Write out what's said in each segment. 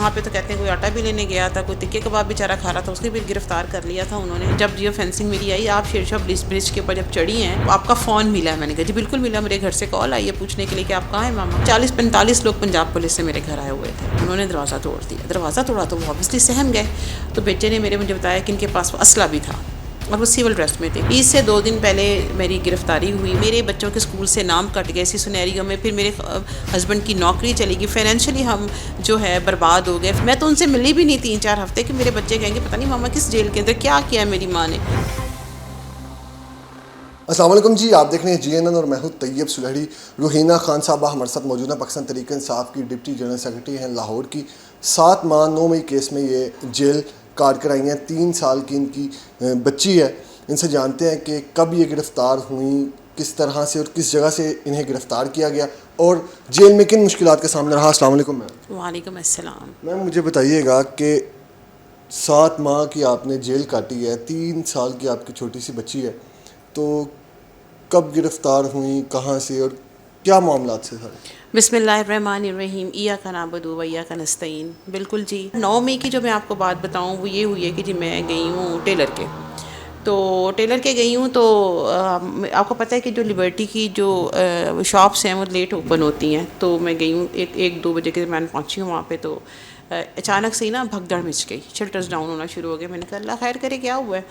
وہاں پہ تو کہتے ہیں کوئی آٹا بھی لینے گیا تھا, کوئی ٹکے کباب بیچارہ کھا رہا تھا, اس کو بھی گرفتار کر لیا تھا انہوں نے. جب جیو فینسنگ میری آئی, آپ شیر شاہ برج کے اوپر جب چڑھی ہیں, آپ کا فون ملا ہے؟ میں نے کہا جی بالکل ملا, میرے گھر سے کال آئی ہے پوچھنے کے لیے کہ آپ کہاں ہیں ماما. 40-45 لوگ پنجاب پولیس سے میرے گھر آئے ہوئے تھے. انہوں نے دروازہ توڑ دیا. دروازہ توڑا تو وہ آبویسلی سہم گئے. تو بیٹے نے مجھے بتایا کہ ان کے پاس اسلحہ بھی تھا اور وہ سول ڈریس میں تھے. عید سے 2 دن پہلے میری گرفتاری ہوئی. میرے بچوں کے اسکول سے نام کٹ گئے اسی سنیریو میں. پھر میرے ہسبینڈ کی نوکری چلی گئی, فائنینشلی ہم جو ہے برباد ہو گئے. میں تو ان سے ملی بھی نہیں 3-4 ہفتے کہ میرے بچے کہیں گے پتہ نہیں ماما کس جیل کے اندر کیا کیا ہے میری ماں نے. السلام علیکم جی, آپ دیکھ رہے ہیں GNN اور میں ہوں طیب سلہڑی. روحینہ خان صاحبہ ہمارے ساتھ موجود ہیں, پاکستان تحریک انصاف کی ڈپٹی جنرل سیکرٹری ہیں لاہور کی. 7 ماہ 9 مئی کیس میں یہ جیل کاٹ کر آئی ہیں. 3 سال کی ان کی بچی ہے. ان سے جانتے ہیں کہ کب یہ گرفتار ہوئیں, کس طرح سے اور کس جگہ سے انہیں گرفتار کیا گیا اور جیل میں کن مشکلات کا سامنا رہا. السلام علیکم میم. وعلیکم السلام. میم مجھے بتائیے گا کہ 7 ماہ کی آپ نے جیل کاٹی ہے, 3 سال کی آپ کی چھوٹی سی بچی ہے, تو کب گرفتار ہوئیں, کہاں سے اور کیا معاملات سے سارے؟ بسم اللہ الرحمن الرحیم. ایاک نعبد و ایاک نستعین. بالکل جی. 9 مئی کی جو میں آپ کو بات بتاؤں وہ یہ ہوئی ہے کہ جی میں گئی ہوں ٹیلر کے گئی ہوں. تو آپ کو پتہ ہے کہ جو لبرٹی کی جو شاپس ہیں وہ لیٹ اوپن ہوتی ہیں. تو میں گئی ہوں 1-2 بجے کے درمیان پہنچی ہوں وہاں پہ. تو اچانک سے ہی نا بھگدڑ مچ گئی, شٹرز ڈاؤن ہونا شروع ہو گئے. میں نے کہا اللہ خیر کرے کیا ہوا ہے.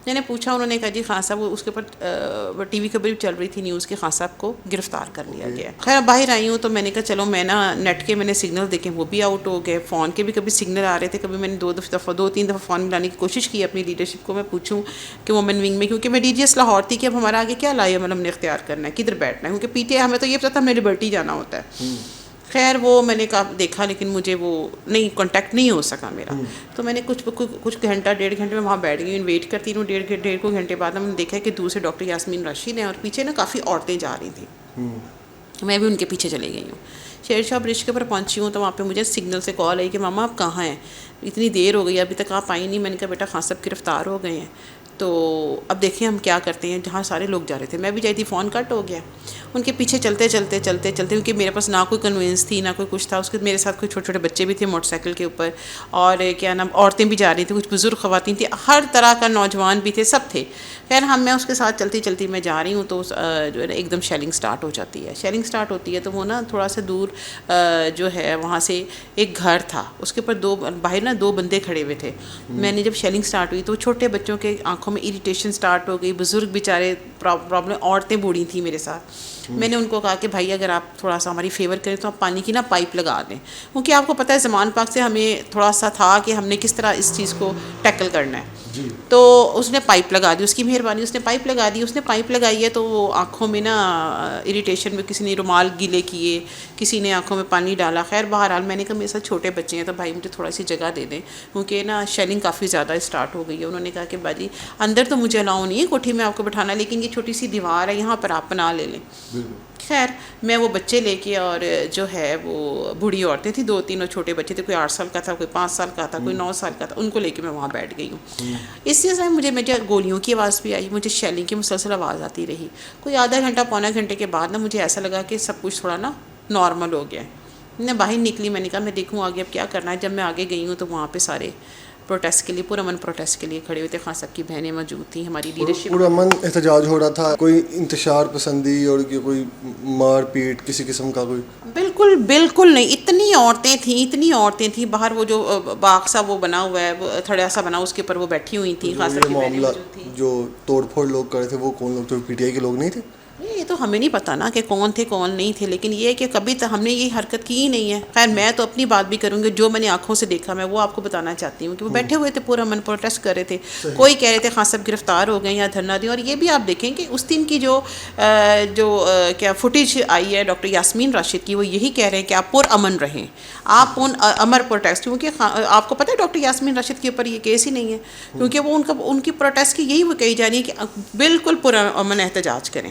میں نے پوچھا, انہوں نے کہا جی خان صاحب اس کے اوپر ٹی وی خبر بھی چل رہی تھی نیوز کی, خان صاحب کو گرفتار کر لیا گیا. خیر باہر آئی ہوں تو میں نے کہا چلو میں نا نیٹ کے میں نے سگنل دیکھے وہ بھی آؤٹ ہو گئے, فون کے بھی کبھی سگنل آ رہے تھے. کبھی میں نے 2-3 دفعہ فون ملانے کی کوشش کی اپنی لیڈرشپ کو, میں پوچھوں کہ وومن ونگ میں, کیونکہ میں DGS لاہور تھی کہ اب ہمارا آگے کیا لائے عمل ہم نے اختیار کرنا ہے, کدھر بیٹھنا ہے, کیونکہ PTI ہمیں تو یہ پتا تھا ہمیں لبرٹی جانا ہوتا ہے. خیر وہ میں نے کہا دیکھا لیکن مجھے وہ نہیں کانٹیکٹ نہیں ہو سکا میرا. تو میں نے کچھ گھنٹہ 1.5 گھنٹے میں وہاں بیٹھ گئی ہوں, ویٹ کرتی ہوں. 1.5 گھنٹے بعد ہم نے دیکھا کہ دور سے ڈاکٹر یاسمین راشد ہیں اور پیچھے نا کافی عورتیں جا رہی تھیں. میں بھی ان کے پیچھے چلی گئی ہوں. شیر شاہ برج کے اوپر پہنچی ہوں تو وہاں پہ مجھے سگنل سے کال آئی کہ ماما آپ کہاں ہیں, اتنی دیر ہو گئی ابھی تک آپ آئی نہیں. میں نے کہا بیٹا خان صاحب گرفتار ہو گئے ہیں. تو اب دیکھیں ہم کیا کرتے ہیں, جہاں سارے لوگ جا رہے تھے میں بھی جائی تھی, فون کٹ ہو گیا. ان کے پیچھے چلتے کیونکہ میرے پاس نہ کوئی کنوینس تھی نہ کوئی کچھ تھا. اس کے میرے ساتھ کوئی چھوٹے بچے بھی تھے موٹر سائیکل کے اوپر, اور کیا نام عورتیں بھی جا رہی تھیں, کچھ بزرگ خواتین تھیں, ہر طرح کا نوجوان بھی تھے, سب تھے. خیر میں اس کے ساتھ چلتی میں جا رہی ہوں تو جو ہے نا ایک دم شیلنگ سٹارٹ ہو جاتی ہے. شیلنگ سٹارٹ ہوتی ہے تو وہ نا تھوڑا سا دور جو ہے وہاں سے ایک گھر تھا, اس کے اوپر باہر نا 2 بندے کھڑے ہوئے تھے. میں نے جب شیلنگ سٹارٹ ہوئی تو چھوٹے بچوں کے آنکھوں میں اریٹیشن سٹارٹ ہو گئی, بزرگ بیچارے پرابلم, عورتیں بوڑھی تھیں میرے ساتھ. میں نے ان کو کہا کہ بھائی اگر آپ تھوڑا سا ہماری فیور کریں تو آپ پانی کی نا پائپ لگا دیں, کیونکہ آپ کو پتہ ہے زمان پاک سے ہمیں تھوڑا سا تھا کہ ہم نے کس طرح اس چیز کو ٹیکل کرنا ہے. تو اس نے پائپ لگا دی, اس کی مہربانی, اس نے پائپ لگا دی. اس نے پائپ لگائی ہے تو وہ آنکھوں میں نا اریٹیشن میں کسی نے رومال گیلے کیے, کسی نے آنکھوں میں پانی ڈالا. خیر بہرحال میں نے کہا میرے ساتھ چھوٹے بچے ہیں تو بھائی مجھے تھوڑا سی جگہ دے دیں, کیونکہ نا شیلنگ کافی زیادہ اسٹارٹ ہو گئی ہے. انہوں نے کہا کہ باجی اندر تو مجھے الاؤ نہیں ہے کوٹھی میں آپ کو بٹھانا, لیکن یہ چھوٹی سی دیوار ہے یہاں پر آپ پناہ لے لیں. خیر میں وہ بچے لے کے, اور جو ہے وہ بوڑھی عورتیں تھیں 2-3, اور چھوٹے بچے تھے, کوئی 8 سال کا تھا, کوئی 5 سال کا تھا, کوئی 9 سال کا تھا, ان کو لے کے میں وہاں بیٹھ گئی ہوں. اس سے مجھے گولیوں کی آواز بھی آئی, مجھے شیلنگ کی مسلسل آواز آتی رہی. کوئی آدھا گھنٹہ 1.25 گھنٹے کے بعد نا مجھے ایسا لگا کہ سب کچھ تھوڑا نا نارمل ہو گیا. میں باہر نکلی, میں نے کہا میں دیکھوں آگے اب کیا کرنا ہے. جب میں آگے گئی ہوں تو وہاں پہ سارے پروٹیسٹ کے لیے, پرامن پروٹیسٹ کے لیے کھڑے ہوئے تھے. خان صاحب کی بہنیں موجود تھیں, ہماری لیڈرشپ. پرامن احتجاج ہو رہا تھا, کوئی انتشار پسندی اور کوئی مار پیٹ کسی قسم کا کوئی؟ بالکل نہیں. اتنی عورتیں تھیں باہر. وہ جو باغ سا وہ بنا ہوا ہے, وہ تھڑا سا بنا, اس کے اوپر وہ بیٹھی ہوئی تھیں. خان صاحب کی بہنیں موجود تھیں. جو توڑ پھوڑ لوگ کر رہے تھے وہ کون لوگ تھے؟ PTI کے لوگ نہیں تھے؟ یہ تو ہمیں نہیں پتہ نا کہ کون تھے کون نہیں تھے, لیکن یہ ہے کہ کبھی تو ہم نے یہ حرکت کی ہی نہیں ہے. خیر میں تو اپنی بات بھی کروں گی, جو میں نے آنکھوں سے دیکھا میں وہ آپ کو بتانا چاہتی ہوں کہ وہ بیٹھے ہوئے تھے, پورا من پروٹیسٹ کر رہے تھے. کوئی کہہ رہے تھے خان صاحب گرفتار ہو گئے یا دھرنا دیں. اور یہ بھی آپ دیکھیں کہ اس دن کی جو کیا فوٹیج آئی ہے ڈاکٹر یاسمین راشد کی, وہ یہی کہہ رہے ہیں کہ آپ پرامن رہیں, آپ امر پروٹیسٹ. کیونکہ آپ کو پتہ ہے ڈاکٹر یاسمین راشد کے اوپر یہ کیس ہی نہیں ہے, کیونکہ وہ ان کی پروٹیسٹ کی یہی وہ کہی جا رہی ہے کہ بالکل پرامن احتجاج کریں.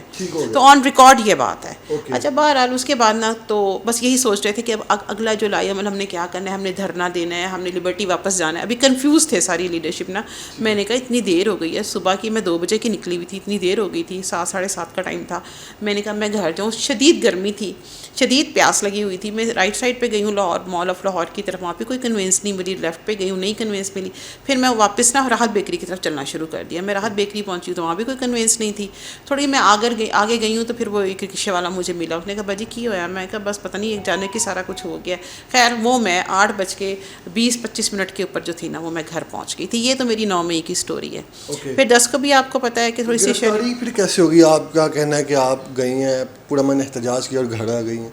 تو تو آن ریکارڈ یہ بات ہے. اچھا بہرحال اس کے بعد نا تو بس یہی سوچ رہے تھے کہ اب اگلا جولائی عمل ہم نے کیا کرنا ہے, ہم نے دھرنا دینا ہے, ہم نے لبرٹی واپس جانا ہے. ابھی کنفیوز تھے ساری لیڈرشپ نا. میں نے کہا اتنی دیر ہو گئی ہے, صبح کی میں 2 بجے کی نکلی ہوئی تھی, اتنی دیر ہو گئی تھی, 7 ساڑھے 7 کا ٹائم تھا. میں نے کہا میں گھر جاؤں, شدید گرمی تھی, شدید پیاس لگی ہوئی تھی. میں رائٹ سائڈ پہ گئی ہوں لاہور, مال آف لاہور کی طرف, وہاں پہ کوئی کنوینس نہیں ملی. لیفٹ پہ گئی ہوں, نہیں کنوینس ملی. پھر میں واپس نا راحت بیکری کی طرف چلنا شروع کر دیا. میں راحت بیکری پہنچی تو وہاں بھی کوئی کنوینس نہیں تھی. تھوڑی میں آگے گئی ہوں تو پھر وہ ایک رکشے والا مجھے ملا. اس نے کہا باجی کی ہوا؟ میں کہا بس پتہ نہیں ایک جانے کی سارا کچھ ہو گیا. خیر وہ میں 8:20-25 کے اوپر جو تھی نا وہ میں گھر پہنچ گئی تھی. یہ تو میری 9 مئی کی سٹوری ہے. پھر 10 کو بھی آپ کو پتہ ہے کہ تھوڑی سی گرفتاری پھر کیسے ہوگی؟ آپ کا کہنا ہے کہ آپ گئی ہیں, پورا من احتجاج کیا اور گھر آ گئی ہیں,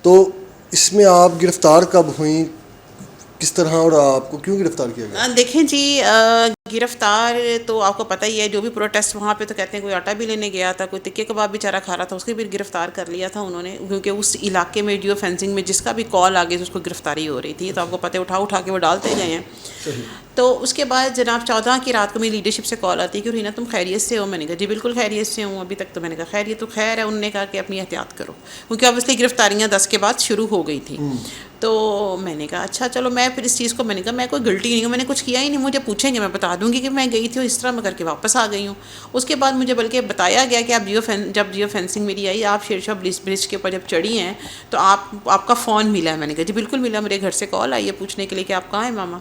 تو اس میں آپ گرفتار کب ہوئیں, کس طرح, اور آپ کو کیوں گرفتار کیا گیا؟ دیکھیں جی, گرفتار تو آپ کو پتہ ہی ہے, جو بھی پروٹیسٹ وہاں پہ تو کہتے ہیں کوئی آٹا بھی لینے گیا تھا, کوئی تکے کباب بیچارہ کھا رہا تھا, اس کو بھی گرفتار کر لیا تھا انہوں نے, کیونکہ اس علاقے میں جیو فینسنگ میں جس کا بھی کال آ گیا اس کو گرفتاری ہو رہی تھی. تو آپ کو پتہ ہے اٹھا کے وہ ڈالتے گئے ہیں. تو اس کے بعد جناب 14 کی رات کو میری لیڈرشپ سے کال آتی ہے کہ رینا تم خیریت سے ہو؟ میں نے کہا جی بالکل خیریت سے ہوں ابھی تک. تو میں نے کہا خیریت تو خیر ہے. انہوں نے کہا کہ اپنی احتیاط کرو, کیونکہ اوبیسلی گرفتاریاں 10 کے بعد شروع ہو گئی تھیں. تو میں نے کہا اچھا چلو. میں پھر اس چیز کو میں نے کہا میں کوئی غلطی نہیں ہوں, میں نے کچھ کیا ہی نہیں, مجھے پوچھیں گے میں بتا دوں گی کہ میں گئی تھی اور اس طرح میں کر کے واپس آ گئی ہوں. اس کے بعد مجھے بلکہ بتایا گیا کہ آپ جب جیو فینسنگ میری آئی, آپ شیر شاہ برج کے اوپر جب چڑھی ہیں تو آپ کا فون ملا ہے. میں نے کہا جی بالکل ملا, میرے گھر سے کال آئی ہے پوچھنے کے لیے کہ آپ کہاں ہیں ماما.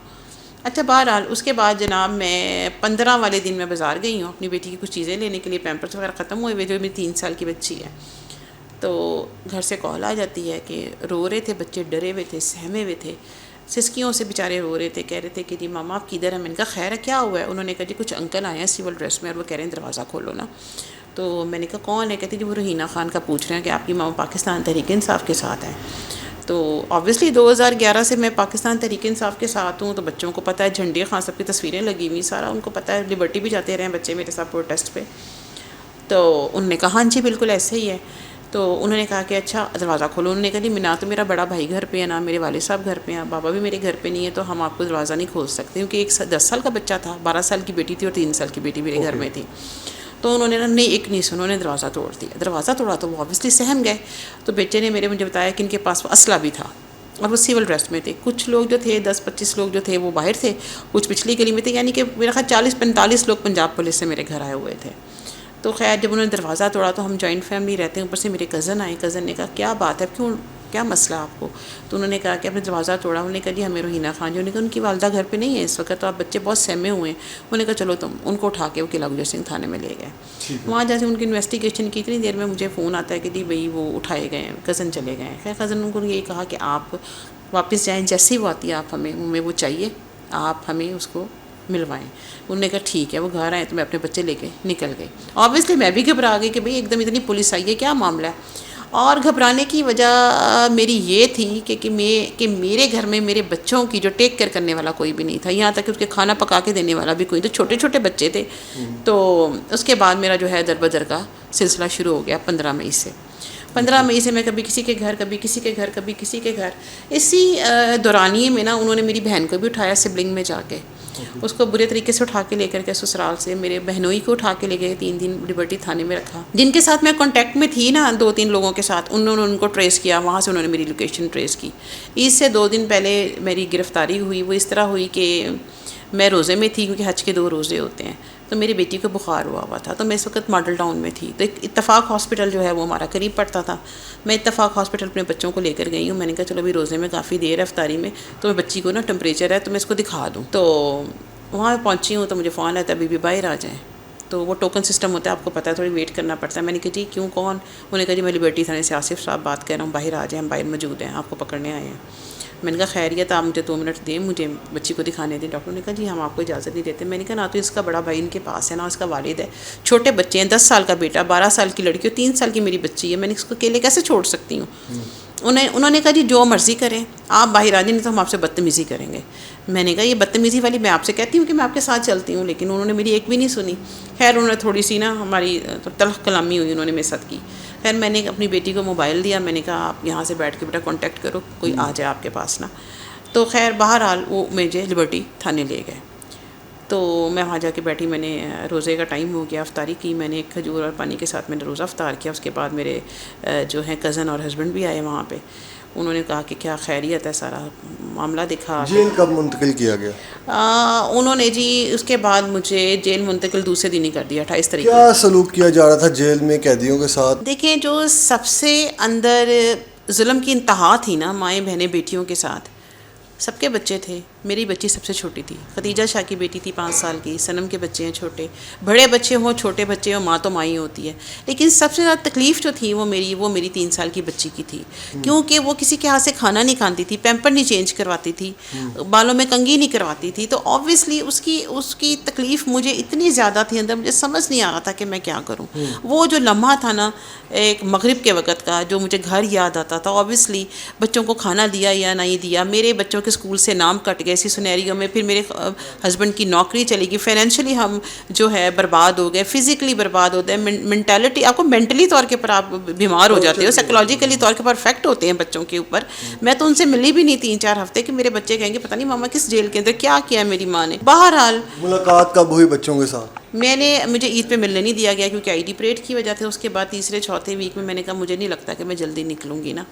اچھا بہرحال اس کے بعد جناب میں 15 والے دن میں بازار گئی ہوں اپنی بیٹی کی کچھ چیزیں لینے کے لیے. پیمپرس وغیرہ ختم ہوئے ہوئے, جو میری 3 سال کی بچی ہے. تو گھر سے کال آ جاتی ہے کہ رو رہے تھے بچے, ڈرے ہوئے تھے, سہمے ہوئے تھے, سسکیوں سے بیچارے رو رہے تھے. کہہ رہے تھے کہ جی ماما آپ کدھر ہیں؟ میں نے کہا خیر ہے کیا ہوا ہے؟ انہوں نے کہا جی کچھ انکل آئے ہیں سول ڈریس میں اور وہ کہہ رہے ہیں دروازہ کھولو نا. تو میں نے کہا کون ہے؟ کہتے جی وہ روحینہ خان کا پوچھ رہے ہیں کہ آپ کی ماما پاکستان تحریک انصاف کے ساتھ ہیں. تو آبویسلی 2011 سے میں پاکستان تحریک انصاف کے ساتھ ہوں, تو بچوں کو پتہ ہے, جھنڈے خان صاحب کی تصویریں لگی ہوئی, سارا ان کو پتہ ہے. لبرٹی بھی جاتے رہے ہیں بچے میرے ساتھ پروٹیسٹ پہ. تو انہوں نے کہا ہاں جی بالکل ایسے ہی ہے. تو انہوں نے کہا کہ اچھا دروازہ کھولو. انہوں نے کہا جی نہ تو میرا بڑا بھائی گھر پہ ہے, نہ میرے والد صاحب گھر پہ ہیں, بابا بھی میرے گھر پہ نہیں ہے, تو ہم آپ کو دروازہ نہیں کھول سکتے, کیونکہ ایک 10 سال کا بچہ تھا, 12 سال کی بیٹی تھی اور 3 سال کی بیٹی میرے گھر میں تھی. تو انہوں نے نہیں ایک نہیں سنو, انہوں نے دروازہ توڑ دیا. دروازہ توڑا تو وہ آبویسلی سہم گئے. تو بیٹے نے مجھے بتایا کہ ان کے پاس وہ اسلحہ بھی تھا اور وہ سول ڈریس میں تھے. کچھ لوگ جو تھے 10-25 لوگ جو تھے وہ باہر تھے, کچھ پچھلی گلی میں تھے, یعنی کہ میرا خیال 40-45 لوگ پنجاب پولیس سے میرے گھر آئے ہوئے تھے. تو خیر جب انہوں نے دروازہ توڑا تو ہم جوائنٹ فیملی رہتے ہیں, اوپر سے میرے کزن آئے. کزن نے کہا کیا بات ہے, کیا مسئلہ آپ کو؟ تو انہوں نے کہا کہ آپ نے دروازہ توڑا. انہوں نے کہا جی ہمیں روحینہ خان جو, انہوں نے کہا ان کی والدہ گھر پہ نہیں ہے اس وقت, تو آپ بچے بہت سہمے ہوئے ہیں. انہوں نے کہا چلو تم ان کو اٹھا کے وہ قلعہ گزر سنگھ تھانے میں لے گئے. وہاں جیسے ان کی انویسٹیگیشن کی, اتنی دیر میں مجھے فون آتا ہے کہ جی بھائی وہ اٹھائے گئے ہیں, کزن چلے گئے ہیں. خیر کزن کو یہی کہا کہ آپ واپس جائیں, جیسے ہی وہ آتی ہے آپ ہمیں وہ چاہیے, آپ ہمیں اس کو ملوائیں. انہوں نے کہا ٹھیک ہے. وہ گھر آئے تو میں اپنے بچے لے کے نکل گئی. آبویسلی میں بھی گھبرا گئی کہ بھئی ایک دم اتنی پولیس آئی ہے, کیا معاملہ ہے. اور گھبرانے کی وجہ میری یہ تھی کہ میرے گھر میں میرے بچوں کی جو ٹیک کیئر کرنے والا کوئی بھی نہیں تھا, یہاں تک کہ اس کے کھانا پکا کے دینے والا بھی کوئی, تو چھوٹے چھوٹے بچے تھے. تو اس کے بعد میرا جو ہے در بدر کا سلسلہ شروع ہو گیا 15 مئی سے. 15 مئی سے میں کبھی کسی کے گھر, کبھی کسی کے گھر, کبھی کسی کے گھر. اسی دورانیے میں نا انہوں نے میری بہن کو بھی اٹھایا سبلنگ میں جا کے, اس کو برے طریقے سے اٹھا کے لے کر کے سسرال سے میرے بہنوئی کو اٹھا کے لے گئے, 3 دن لبرٹی تھانے میں رکھا. جن کے ساتھ میں کانٹیکٹ میں تھی نا 2-3 لوگوں کے ساتھ, انہوں نے ان کو ٹریس کیا, وہاں سے انہوں نے میری لوکیشن ٹریس کی. عید سے 2 دن پہلے میری گرفتاری ہوئی. وہ اس طرح ہوئی کہ میں روزے میں تھی, کیونکہ حج کے 2 روزے ہوتے ہیں. تو میری بیٹی کو بخار ہوا تھا, تو میں اس وقت ماڈل ٹاؤن میں تھی. تو ایک اتفاق ہاسپٹل جو ہے وہ ہمارا قریب پڑتا تھا. میں اتفاق ہاسپٹل اپنے بچوں کو لے کر گئی ہوں. میں نے کہا چلو ابھی روزے میں کافی دیر ہے افطاری میں, تو میں بچی کو نا ٹمپریچر ہے تو میں اس کو دکھا دوں. تو وہاں پہنچی ہوں تو مجھے فون آتا ہے بی باہر آ جائیں. تو وہ ٹوکن سسٹم ہوتا ہے, آپ کو پتہ ہے, تھوڑی ویٹ کرنا پڑتا ہے. میں نے کہا جی کیوں, کون؟ انہوں نے کہا جی میں لبرٹی تھانے سے آصف صاحب بات کر رہا ہوں, باہر آ جائیں, ہم باہر موجود ہیں, آپ کو پکڑنے آئے ہیں. میں نے کہا خیریت, آپ مجھے 2 منٹ دیں, مجھے بچی کو دکھانے دیں. ڈاکٹر نے کہا جی ہم آپ کو اجازت نہیں دیتے. میں نے کہا نہ تو اس کا بڑا بھائی ان کے پاس ہے, نہ اس کا والد ہے, چھوٹے بچے ہیں, 10 سال کا بیٹا, 12 سال کی لڑکی اور 3 سال کی میری بچی ہے, میں نے اس کو اکیلے کیسے چھوڑ سکتی ہوں. انہوں نے کہا جی جو مرضی کریں, آپ باہر آ جائیں, نہیں تو ہم آپ سے بدتمیزی کریں گے. میں نے کہا یہ بدتمیزی والی میں آپ سے کہتی ہوں کہ میں آپ کے ساتھ چلتی ہوں, لیکن انہوں نے میری ایک بھی نہیں سنی. خیر انہوں نے تھوڑی سی نا ہماری تلخ کلامی ہوئی, انہوں نے میرے ساتھ کی. خیر میں نے اپنی بیٹی کو موبائل دیا, میں نے کہا آپ یہاں سے بیٹھ کے بیٹا کانٹیکٹ کرو, کوئی آ جائے آپ کے پاس نا. تو خیر بہرحال وہ مجھے لبرٹی تھانے لے گئے. تو میں وہاں جا کے بیٹھی, میں نے روزے کا ٹائم ہو گیا, افطاری کی میں نے, ایک کھجور اور پانی کے ساتھ میں نے روزہ افطار کیا. اس کے بعد میرے جو ہیں کزن اور ہسبینڈ بھی آئے وہاں پہ. انہوں نے کہا کہ کیا خیریت ہے, سارا معاملہ دکھا. جیل کب منتقل کیا گیا؟ انہوں نے جی اس کے بعد مجھے جیل منتقل دوسرے دن ہی کر دیا, 28 تاریخ. کیا سلوک کیا جا رہا تھا جیل میں قیدیوں کے ساتھ؟ دیکھیں, جو سب سے اندر ظلم کی انتہا تھی نا مائیں بہنیں بیٹیوں کے ساتھ, سب کے بچے تھے. میری بچی سب سے چھوٹی تھی, خدیجہ شاہ کی بیٹی تھی 5 سال کی, صنم کے بچے ہیں چھوٹے, بڑے بچے ہوں چھوٹے بچے ہوں, ماں تو ماں ہی ہوتی ہے. لیکن سب سے زیادہ تکلیف جو تھی وہ میری 3 سال کی بچی کی تھی, کیونکہ وہ کسی کے ہاتھ سے کھانا نہیں کھاتی تھی, پیمپر نہیں چینج کرواتی تھی, بالوں میں کنگھی نہیں کرواتی تھی. تو آبویسلی اس کی تکلیف مجھے اتنی زیادہ تھی اندر, مجھے سمجھ نہیں آ رہا تھا کہ میں کیا کروں. وہ جو لمحہ تھا نا ایک مغرب کے وقت کا, جو مجھے گھر یاد آتا تھا. آبویسلی بچوں کو کھانا دیا یا نہیں دیا, میرے بچوں کے اسکول سے نام کٹ گئے اسی سنیریو میں. پھر میرے ہسبینڈ کی نوکری چلی گئی, فائنینشلی ہم جو ہے برباد ہو گئے, فزیکلی برباد ہوتے ہیں. مینٹیلٹی آپ کو مینٹلی طور کے پر آپ بیمار ہو جاتے ہو, سائیکولوجیکلی طور کے پر افیکٹ ہوتے ہیں بچوں کے اوپر. میں تو ان سے ملی بھی نہیں 3-4 ہفتے کہ میرے بچے کہیں گے پتہ نہیں ماما کس جیل کے اندر کیا کیا ہے میری ماں نے. بہرحال ملاقات کب ہوئی بچوں کے ساتھ؟ مجھے عید پہ ملنے نہیں دیا گیا کیونکہ ID پریڈ کی وجہ سے. اس کے بعد 3-4 ویک میں نے کہا مجھے نہیں لگتا کہ میں جلدی نکلوں گی نا.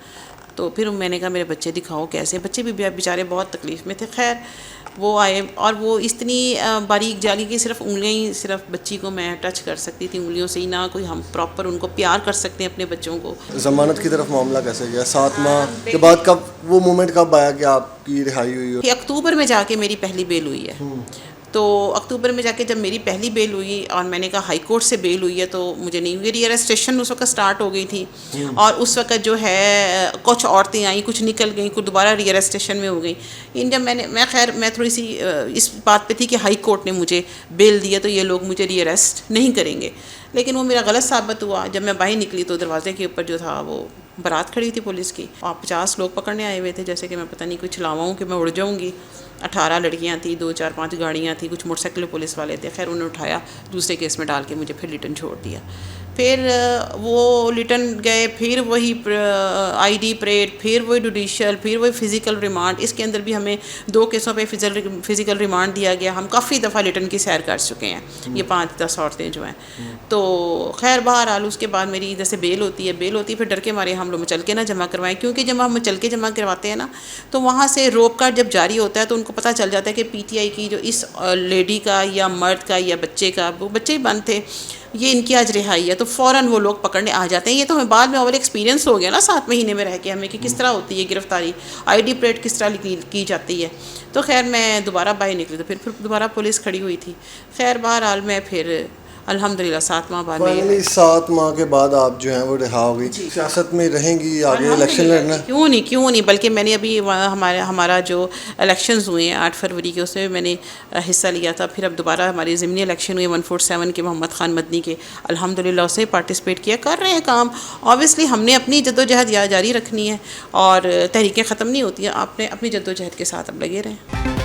تو پھر میں نے کہا میرے بچے دکھاؤ کیسے. بچے بھی بیچارے بہت تکلیف میں تھے. خیر وہ آئے اور وہ اتنی باریک جالی کی صرف انگلیاں ہی صرف بچی کو میں ٹچ کر سکتی تھی, انگلیوں سے ہی, نہ کوئی ہم پراپر ان کو پیار کر سکتے ہیں اپنے بچوں کو. ضمانت کی طرف معاملہ کیسے گیا 7 ماہ کے بعد؟ کب وہ مومنٹ کب آیا کہ آپ کی رہائی ہوئی؟ کہ اکتوبر میں جا کے میری پہلی بیل ہوئی ہے. تو اکتوبر میں جا کے جب میری پہلی بیل ہوئی اور میں نے کہا ہائی کورٹ سے بیل ہوئی ہے تو مجھے نہیں ہوئی. ری ارسٹیشن اس وقت سٹارٹ ہو گئی تھی اور اس وقت جو ہے کچھ عورتیں آئیں, کچھ نکل گئیں, کچھ دوبارہ ری ارسٹیشن میں ہو گئیں. جب میں تھوڑی سی اس بات پہ تھی کہ ہائی کورٹ نے مجھے بیل دیا تو یہ لوگ مجھے ری ارسٹ نہیں کریں گے. لیکن وہ میرا غلط ثابت ہوا. جب میں باہر نکلی تو دروازے کے اوپر جو تھا وہ بارات کھڑی تھی پولیس کی, اور 50 لوگ پکڑنے آئے ہوئے تھے, جیسے کہ میں پتہ نہیں کچھ لاواں ہوں کہ میں اڑ جاؤں گی. 18 لڑکیاں تھیں, 2-4-5 گاڑیاں تھیں, کچھ موٹر سائیکل پولیس والے تھے. خیر انہوں نے اٹھایا, دوسرے کیس میں ڈال کے مجھے پھر ریٹرن چھوڑ دیا. پھر وہ ریٹرن گئے, پھر وہی ID پریڈ, پھر وہی جوڈیشل, پھر وہی فزیکل ریمانڈ. اس کے اندر بھی ہمیں 2 کیسوں پہ فزیکل ریمانڈ دیا گیا. ہم کافی دفعہ ریٹرن کی سیر کر چکے ہیں, یہ 5-10 عورتیں جو ہیں. تو خیر بہرحال اس کے بعد میری ادھر سے بیل ہوتی ہے. پھر ڈر کے مارے ہم لوگ مچل کے نہ جمع کروائیں, کیونکہ جب ہم مچل کے جمع کرواتے ہیں نا تو وہاں سے روپ کارڈ جب جاری ہوتا ہے تو ان کو پتہ چل جاتا ہے کہ PTI کی جو اس لیڈی کا یا مرد کا یا بچے کا, وہ بچے ہی بند تھے, یہ ان کی آج رہائی ہے. تو فوراً وہ لوگ پکڑنے آ جاتے ہیں. یہ تو ہمیں بعد میں اوور ایکسپیرینس ہو گیا نا 7 مہینے میں رہ کے ہمیں کہ کس طرح ہوتی ہے گرفتاری, ID پریڈ کس طرح کی جاتی ہے. تو خیر میں دوبارہ باہر نکلی تو پھر دوبارہ پولیس کھڑی ہوئی تھی. خیر بہرحال میں پھر الحمدللہ 7 ماہ بعد فائنلی 7 ماہ کے بعد آپ جو ہیں وہ رہا ہو گئی. سیاست میں رہیں گی آگے, الیکشن لڑنا؟ کیوں نہیں, بلکہ میں نے ابھی ہمارا جو الیکشنز ہوئے ہیں 8 فروری کے, اس میں میں نے حصہ لیا تھا. پھر اب دوبارہ ہمارے ضمنی الیکشن ہوئے 147 کے محمد خان مدنی کے, الحمدللہ اسے پارٹیسپیٹ کیا. کر رہے ہیں کام. آبویسلی ہم نے اپنی جدوجہد جاری رکھنی ہے اور تحریکیں ختم نہیں ہوتی ہیں. آپ نے اپنی جدوجہد کے ساتھ اب لگے رہیں.